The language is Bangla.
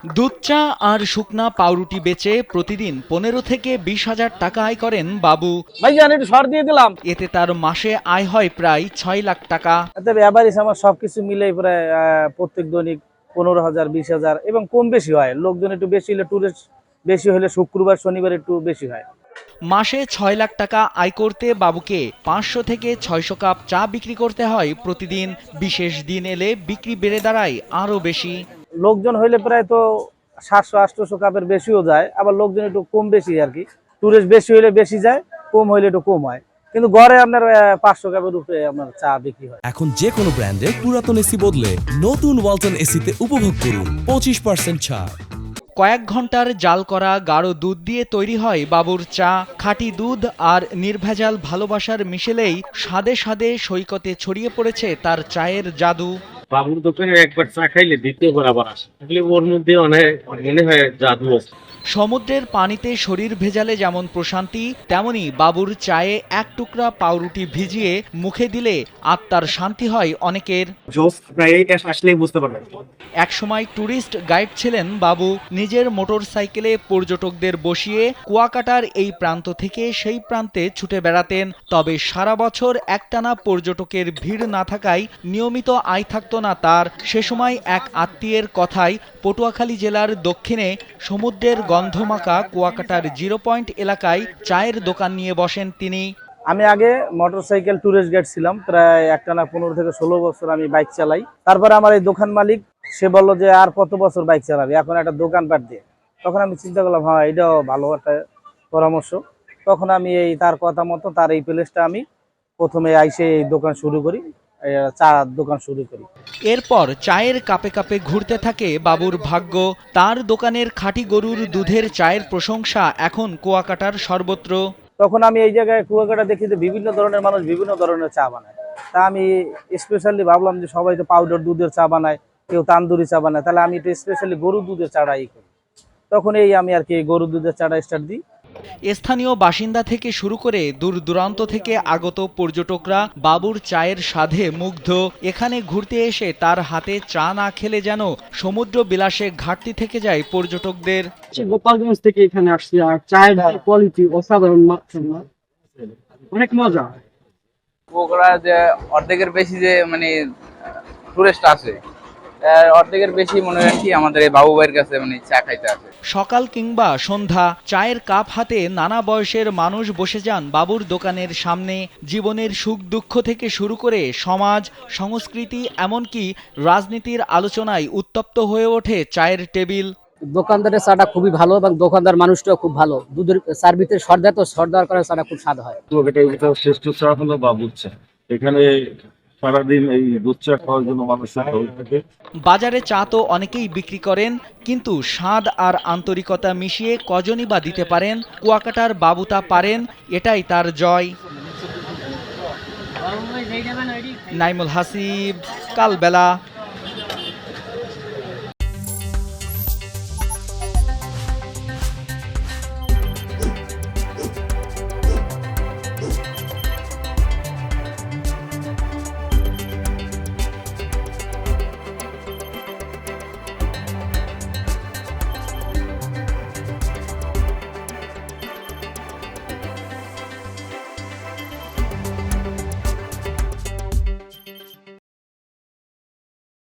দুধ চা আর শুকনা পাউরুটি বেচে প্রতিদিন ১৫ থেকে ২০ হাজার টাকা আয় করেন বাবু। ভাইজান একটু সর দিয়ে দিলাম। এতে তার মাসে আয় হয় প্রায় ৬ লাখ টাকা। এতে ব্যাপারই আমার সবকিছু মিলে প্রায় প্রত্যেক দৈনিক ১৫,০০০, ২০,০০০ এবং কম বেশি হয়। লোকজন একটু বেশি হলে, টুরিস্ট বেশি হলে শুক্রবার শনিবার একটু বেশি হয়। মাসে ৬ লাখ টাকা আয় করতে বাবুকে ৫০০ থেকে ৬০০ কাপ চা বিক্রি করতে হয় প্রতিদিন। বিশেষ দিন এলে বিক্রি বেড়ে দাঁড়ায় আরও বেশি। লোকজন হইলে প্রায় তো ৭০০-৮০০ কাপের বেশিও যায়, আবার লোকজন একটু কম বেশি আর কি। টুরিস্ট বেশি হইলে বেশি যায়, কম হইলে একটু কম হয়। কিন্তু গড়ে আপনার ৫০০ কাপের উপরে আপনার চা বিক্রি হয়। এখন যে কোনো ব্র্যান্ডের পুরাতন এসি বদলে নতুন ওয়ালটন এসিতে উপভোগ করুন ২৫% ছাড়। কয়েক ঘন্টার জাল করা গাঢ় দুধ দিয়ে তৈরি হয় বাবুর চা। খাঁটি দুধ আর নির্ভেজাল ভালোবাসার মিশেলেই স্বাদে স্বাদে সৈকতে ছড়িয়ে পড়েছে তার চায়ের জাদু। বাবুর দোকানে একবার চা খাইলে দ্বিতীয়বার আবার আসে। ওর মধ্যে অনেক মনে হয় জাদু আছে। সমুদ্রের পানিতে শরীর ভেজালে যেমন প্রশান্তি, তেমনি বাবুর চায়ে এক টুকরা পাউরুটি ভিজিয়ে মুখে দিলে আত্মার শান্তি হয় অনেকের। আসলেই বুঝতে পারবেন। একসময় ট্যুরিস্ট গাইড ছিলেন বাবু। নিজের মোটর সাইকেলে পর্যটকদের বসিয়ে কুয়াকাটার এই প্রান্ত থেকে সেই প্রান্তে ছুটে বেড়াতেন। তবে সারা বছর একটানা পর্যটকের ভিড় না থাকায় নিয়মিত আয় থাকতো না তার। সে সময় এক আত্মীয়ের কথায় পটুয়াখালী জেলার দক্ষিণে সমুদ্রের গন্ধমাখা কুয়াকাটার 0 পয়েন্ট এলাকায় চায়ের দোকান নিয়ে বসেন তিনি। আমি আগে মোটরসাইকেল ট্যুরিস্ট গাইড ছিলাম, প্রায় একটানা ১৫ থেকে ১৬ বছর আমি বাইক চালাই। তারপরে আমার এই দোকান মালিক সে বললো যে আর কত বছর বাইক চালাবে, এখন একটা দোকানপাট দিয়ে। তখন আমি চিন্তা করলাম, হ্যাঁ এটাও ভালো একটা পরামর্শ। তখন আমি এই তার কথা মতো তার এই প্লেসটা আমি প্রথমে আইসে এই দোকান শুরু করি, চা দোকান শুরু করি। এরপর চায়ের কাপে কাপে ঘুরতে থাকে বাবুর ভাগ্য। তার দোকানের খাঁটি গরুর দুধের চায়ের প্রশংসা এখন কুয়াকাটার সর্বত্র। তখন আমি এই জায়গায় কুয়াকাটা দেখি যে বিভিন্ন ধরনের মানুষ বিভিন্ন ধরনের চা বানায়। তা আমি স্পেশালি ভাবলাম যে সবাই তো পাউডার দুধের চা বানায়, কেউ তান্দুরি চা বানায়, তাহলে আমি একটু স্পেশালি গরুর দুধের চাটাই করি। তখন এই আমি আর কি গরুর দুধের চাটা স্টার্ট দিই। স্থানীয় বাসিন্দা থেকে শুরু করে দূর দূরান্ত থেকে আগত পর্যটকরা বাবুর চায়ের স্বাদে মুগ্ধ। এখানে ঘুরতে এসে তার হাতে চা না খেলে যেন সমুদ্র বিলাসে ঘাটতি থেকে যায় পর্যটকদের। গোপালগঞ্জ থেকে এখানে আসছি, আর চায়ের কোয়ালিটি অসাধারণ, অনেক মজা। ওরা যে অর্ধেকের বেশি যে মানে টুরিস্ট আসে, অর্ধেকের বেশি মনে হয় কি আমাদের এই বাবু ভাইয়ের কাছে মানে চা খাইতে আসে। সকাল কিংবা সন্ধ্যা চায়ের কাপ হাতে নানা বয়সের মানুষ বসে যান বাবুর দোকানের সামনে। জীবনের সুখ দুঃখ থেকে শুরু করে সমাজ, সংস্কৃতি, এমনকি রাজনীতির আলোচনায় উত্তপ্ত হয়ে ওঠে চায়ের টেবিল। দোকানদারের চাটা খুবই ভালো এবং দোকানদার মানুষটাও খুব ভালো। দুধের সার্ভিসের সর্দার তো সর্দার করে চাটা খুব স্বাদ হয়। শ্রেষ্ঠ চা হলো বাবুর চা। এখানে সারাদিন এই দুধ চা খাওয়ার জন্য মানুষের ঢল থাকে। বাজারে চা তো অনেকেই বিক্রি করেন, কিন্তু স্বাদ আর আন্তরিকতা মিশিয়ে কজনই বা দিতে পারেন। কুয়াকাটার বাবু তা পারেন, এটাই তার জয়। নাইমুল হাসিব, কালবেলা।